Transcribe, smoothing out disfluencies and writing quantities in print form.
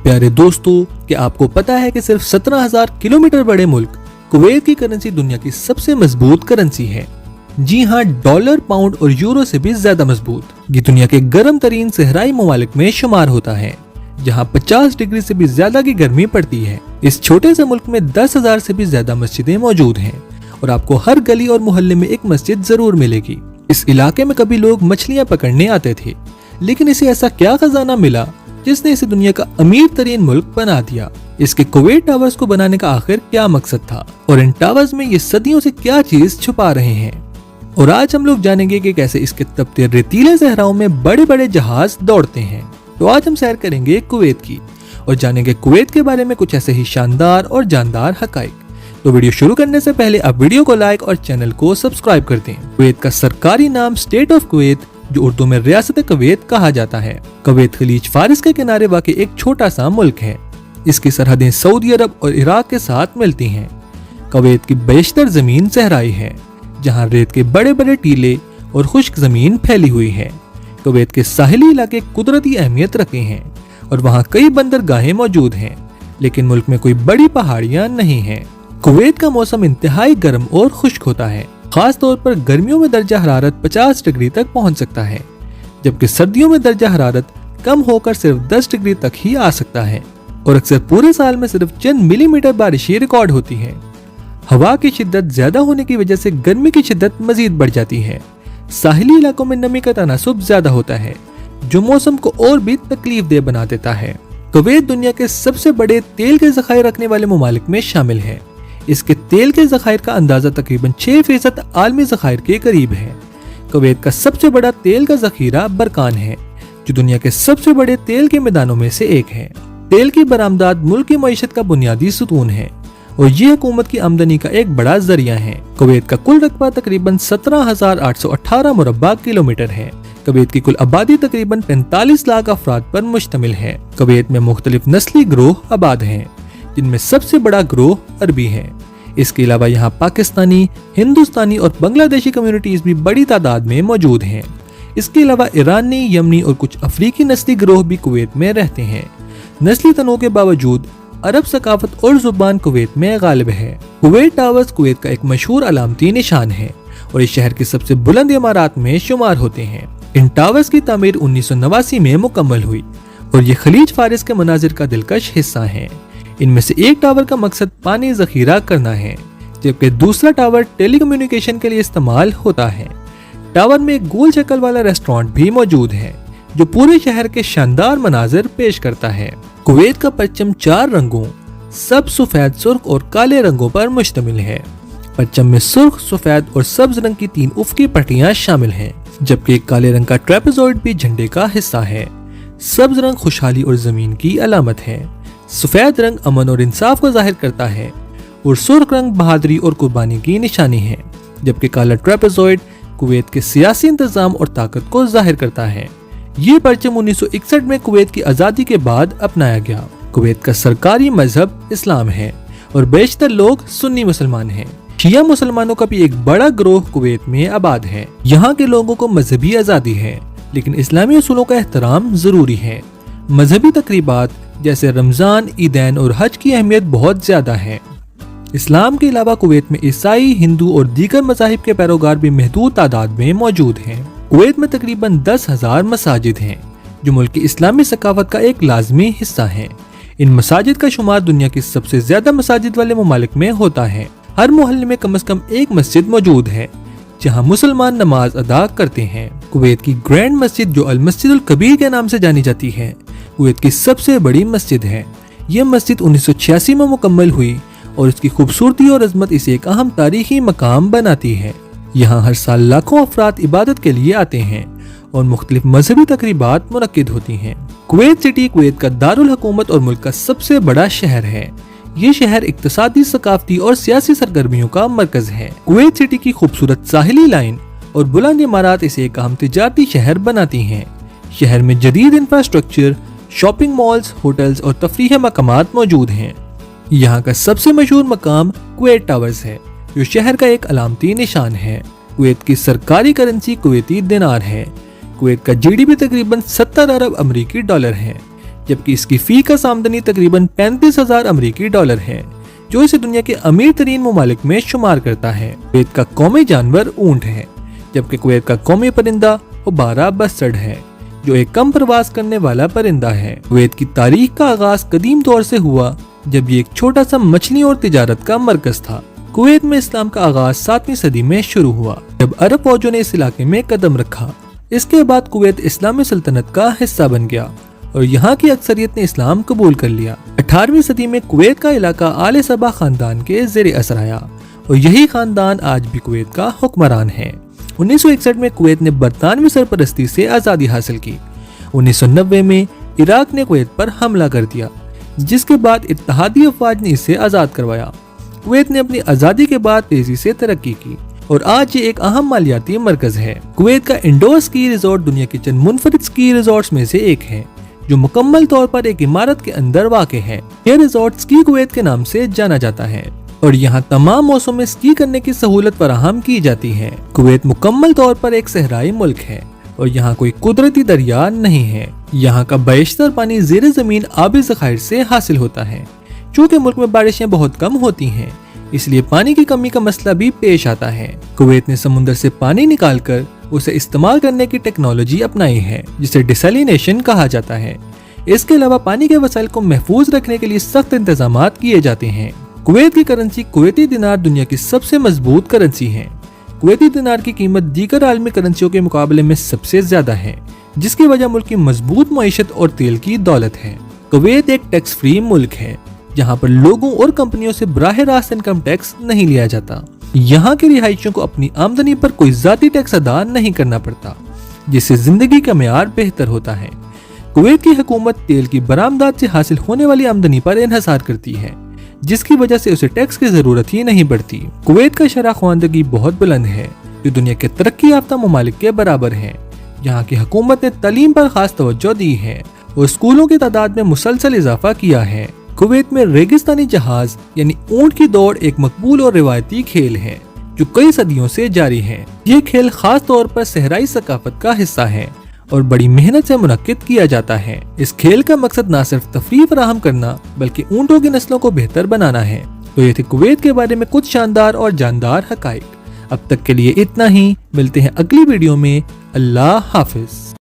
प्यारे दोस्तों, क्या आपको पता है कि सिर्फ 17,000 किलोमीटर बड़े मुल्क कुवैत की करेंसी दुनिया की सबसे मजबूत करेंसी है। जी हाँ, डॉलर, पाउंड और यूरो से भी ज्यादा मजबूत। ये दुनिया के गर्म तरीन सहराई ममालिक में शुमार होता है, जहाँ 50 डिग्री से भी ज्यादा की गर्मी पड़ती है। इस छोटे से मुल्क में 10,000 से भी ज्यादा मस्जिदें मौजूद हैं और आपको हर गली और मोहल्ले में एक मस्जिद जरूर मिलेगी। इस इलाके में कभी लोग मछलियां पकड़ने आते थे, लेकिन इसे ऐसा क्या खजाना मिला जिसने इसे दुनिया का अमीर तरीन मुल्क बना दिया। इसके कुवैत टावर्स को बनाने का आखिर क्या मकसद था और इन टावर्स में ये सदियों से क्या चीज छुपा रहे हैं। और आज हम लोग जानेंगे कि कैसे इसके तपते रेतीले सहराओं में बड़े बड़े जहाज दौड़ते हैं। तो आज हम सैर करेंगे कुवैत की और जानेंगे कुवैत के बारे में कुछ ऐसे ही शानदार और जानदार हकाइक। तो वीडियो शुरू करने से पहले आप वीडियो को लाइक और चैनल को सब्सक्राइब कर दें। कुवैत का सरकारी नाम स्टेट ऑफ कुवैत, जो उर्दू में रियासत कुवैत कहा जाता है। कुवैत खलीज फारिस के किनारे वाक़ एक छोटा सा मुल्क है। इसकी सरहदें सऊदी अरब और इराक के साथ मिलती हैं। कुवैत की बेशतर जमीन सहराई है, जहां रेत के बड़े बड़े टीले और खुश्क जमीन फैली हुई है। कुवैत के साहिली इलाके कुदरती अहमियत रखते हैं और वहां कई बंदरगाहें मौजूद हैं, लेकिन मुल्क में कोई बड़ी पहाड़ियां नहीं हैं। कुवैत का मौसम इंतहाई गर्म और खुश्क होता है। खास तौर पर गर्मियों में दर्जा हरारत 50 डिग्री तक पहुंच सकता है, जबकि सर्दियों में दर्जा हरारत कम होकर सिर्फ 10 डिग्री तक ही आ सकता है और अक्सर पूरे साल में सिर्फ चंद मिलीमीटर बारिश ही रिकॉर्ड होती है। हवा की शिद्दत ज्यादा होने की वजह से गर्मी की शिद्दत मजीद बढ़ जाती है। साहिली इलाकों में नमी का तनासुब ज्यादा होता है, जो मौसम को और भी तकलीफ दे बना देता है। कुवैत दुनिया के सबसे बड़े तेल के जखायर रखने वाले ममालिक में शामिल है। इसके तेल के जखायर का अंदाजा तकरीबन 6% आलमी जखायर के करीब है। कुवैत का सबसे बड़ा तेल का जखीरा बरकान है, जो दुनिया के सबसे बड़े तेल के मैदानों में से एक है। तेल की बरामदात मुल्क की मईशत का बुनियादी सुतून है और ये हुकूमत की आमदनी का एक बड़ा जरिया है। कुवैत का कुल रकबा तकरीबन 17,818 मुरब्बा किलोमीटर है। कुवैत की कुल आबादी तकरीबन 45 लाख अफराद पर मुश्तमिल है। कुवैत में मुख्तलिफ नस्ली ग्रोह आबाद हैं, जिनमें सबसे बड़ा ग्रोह अरबी है। इसके अलावा यहाँ पाकिस्तानी, हिंदुस्तानी और बांग्लादेशी कम्युनिटीज भी बड़ी तादाद में मौजूद हैं। इसके अलावा ईरानी, यमनी और कुछ अफ्रीकी नस्ली ग्रोह भी कुवैत में रहते हैं। नस्ली तनों के बावजूद अरब सकाफत और जुबान कुवैत में गालिब है। कुवैत टावर्स कुवैत का एक मशहूर अलामती निशान है और इस शहर की सबसे बुलंद इमारत में शुमार होते हैं। इन टावर्स की तामीर 1989 में मुकम्मल हुई और ये खलीज फारिस के मनाजिर का दिलकश हिस्सा है। इनमें से एक टावर का मकसद पानी जखीरा करना है, जबकि दूसरा टावर टेलीकम्युनिकेशन के लिए इस्तेमाल होता है। टावर में एक गोल शक्ल वाला रेस्टोरेंट भी मौजूद है, जो पूरे शहर के शानदार मनाजिर पेश करता है। कुवैत का परचम 4 रंगों सब, सफेद, सुर्ख और काले रंगों पर मुश्तमिल है। परचम में सुर्ख, सफेद और सब्ज रंग की 3 उफ़क़ी पट्टियां शामिल हैं, जबकि एक काले रंग का ट्रेपेजॉइड भी झंडे का हिस्सा है। सब्ज रंग खुशहाली और जमीन की अलामत है। सफेद रंग अमन और इंसाफ को जाहिर करता है और सुर्ख रंग बहादुरी और कुर्बानी की निशानी है, जबकि काला ट्रेपेजॉइड कुवैत के सियासी इंतजाम और ताकत को जाहिर करता है। ये परचम 1961 में कुवैत की आज़ादी के बाद अपनाया गया। कुवैत का सरकारी मजहब इस्लाम है और बेशतर लोग सुन्नी मुसलमान हैं। शिया मुसलमानों का भी एक बड़ा ग्रोह कुवैत में आबाद है। यहाँ के लोगों को मजहबी आज़ादी है, लेकिन इस्लामी उसूलों का एहतराम जरूरी है। मजहबी तकरीबात जैसे रमजान, ईदैन और हज की अहमियत बहुत ज्यादा है। इस्लाम के अलावा कुवैत में ईसाई, हिंदू और दीगर मज़ाहिब के पैरोकार भी महदूद तादाद में मौजूद हैं। कुवैत में तकरीबन 10,000 मसाजिद हैं, जो मुल्क की इस्लामी सकाफत का एक लाजमी हिस्सा है। इन मसाजिद का शुमार दुनिया की सबसे ज्यादा मसाजिद वाले ममालिक में होता है। हर मोहल्ले में कम से कम एक मस्जिद मौजूद है, जहाँ मुसलमान नमाज अदा करते हैं। कुवैत की ग्रैंड मस्जिद, जो अल मस्जिदुल कबीर के नाम से जानी जाती है, कुवैत की सबसे बड़ी मस्जिद है। यह मस्जिद 1986 में मुकम्मल हुई और इसकी खूबसूरती और अजमत इसे एक अहम तारीखी मकाम बनाती है। यहाँ हर साल लाखों अफराद इबादत के लिए आते हैं और मुख्तलिफ मजहबी तकरीबात मुनक्किद होती हैं। कुवैत सिटी कुवैत का दारुल हुकूमत और मुल्क का सबसे बड़ा शहर है। ये शहर इक्तसादी, सकाफती और सियासी सरगर्मियों का मरकज है। कुवैत सिटी की खूबसूरत साहिली लाइन और बुलंद इमारत इसे एक अहम तिजारती शहर बनाती हैं। शहर में जदीद इंफ्रास्ट्रक्चर, शॉपिंग मॉल्स, होटल्स और तफरीह मकामात मौजूद हैं। यहाँ का सबसे मशहूर मकाम कुवैत टावर्स है, जो शहर का एक अलामती निशान है। कुवैत की सरकारी करेंसी कुवैती दिनार है। कुवैत का जीडीपी तकरीबन 70 अरब अमरीकी डॉलर है, जबकि इसकी फी का आमदनी तकरीबन 35,000 अमरीकी डॉलर है, जो इसे दुनिया के अमीर तरीन ममालिक में शुमार करता है। कुवैत का कौमी जानवर ऊंट है, जबकि कुवैत का कौमी परिंदा उबारा बस्टर्ड है, जो एक कम प्रवास करने वाला परिंदा है। कुवैत की तारीख का आगाज कदीम दौर से हुआ, जब ये एक छोटा सा मछली और तिजारत का मरकज था। कुवैत में इस्लाम का आगाज 7वीं सदी में शुरू हुआ, जब अरब फौजों ने इस इलाके में कदम रखा। इसके बाद कुवैत इस्लामी सल्तनत का हिस्सा बन गया और यहाँ की अक्सरियत ने इस्लाम कबूल कर लिया। 18वीं सदी में कुवैत का इलाका आले सबा खानदान के ज़ेरे असर आया और यही खानदान आज भी कुवैत का हुक्मरान है। 1961 में कुवैत ने बरतानवी सरपरस्ती से आज़ादी हासिल की। 1990 में इराक ने कुवैत पर हमला कर दिया, जिसके बाद इत्तेहादी अफवाज ने इसे आज़ाद करवाया। कुवैत ने अपनी आज़ादी के बाद तेजी से तरक्की की और आज ये एक अहम मालियाती मरकज है। कुवैत का इंडोर स्की रिजॉर्ट दुनिया के चंद मुनफरिद स्की रिजॉर्ट्स में से एक है, जो मुकम्मल तौर पर एक इमारत के अंदर वाक़ है। यह रिजॉर्ट स्की कुवैत के नाम से जाना जाता है और यहाँ तमाम मौसम में स्की करने की सहूलत फराहम की जाती है। कुवैत मुकम्मल तौर पर एक सहराई मुल्क है और यहाँ कोई कुदरती दरिया नहीं है। यहाँ का बेशतर पानी ज़ेरे ज़मीन आबी ज़खायर से हासिल होता है। चूँकि मुल्क में बारिशें बहुत कम होती हैं, इसलिए पानी की कमी का मसला भी पेश आता है। कुवैत ने समुद्र से पानी निकालकर उसे इस्तेमाल करने की टेक्नोलॉजी अपनाई है, जिसे डिसैलिनेशन कहा जाता है। इसके अलावा पानी के वसाइल को महफूज रखने के लिए सख्त इंतजामात किए जाते हैं। कुवैत की करेंसी कुवैती दिनार दुनिया की सबसे मजबूत करेंसी है। कुवैती दिनार की कीमत दीगर आलमी करेंसियों के मुकाबले में सबसे ज्यादा है, जिसकी वजह मुल्क की मजबूत मईशत और तेल की दौलत है। कुवैत एक टैक्स फ्री मुल्क है, जहाँ पर लोगों और कंपनियों से बराह रास्त इनकम टैक्स नहीं लिया जाता। यहाँ के रिहायशियों को अपनी आमदनी पर कोई जाती टैक्स अदा नहीं करना पड़ता, जिससे जिंदगी का मेयार बेहतर होता है। कुवैत की हुकूमत तेल की बरामदात से हासिल होने वाली आमदनी पर इन्हसार करती है, जिसकी वजह से उसे टैक्स की जरूरत ही नहीं पड़ती। कुवैत का शरह ख्वानदगी बहुत बुलंद है, जो दुनिया के तरक्की याफ्ता ममालिक के बराबर है। यहाँ की हुकूमत ने तालीम पर खास तवज्जो दी है और स्कूलों की तादाद में मुसलसल इजाफा किया है। कुवैत में रेगिस्तानी जहाज यानी ऊंट की दौड़ एक मकबूल और रिवायती खेल है, जो कई सदियों से जारी है। ये खेल खास तौर पर सहराई सकाफत का हिस्सा है और बड़ी मेहनत से मुनक्किद किया जाता है। इस खेल का मकसद न सिर्फ तफरीह फराहम करना, बल्कि ऊंटों की नस्लों को बेहतर बनाना है। तो ये थे कुवैत के बारे में कुछ शानदार और जानदार हकाइक। अब तक के लिए इतना ही, मिलते हैं अगली वीडियो में। अल्लाह हाफिज।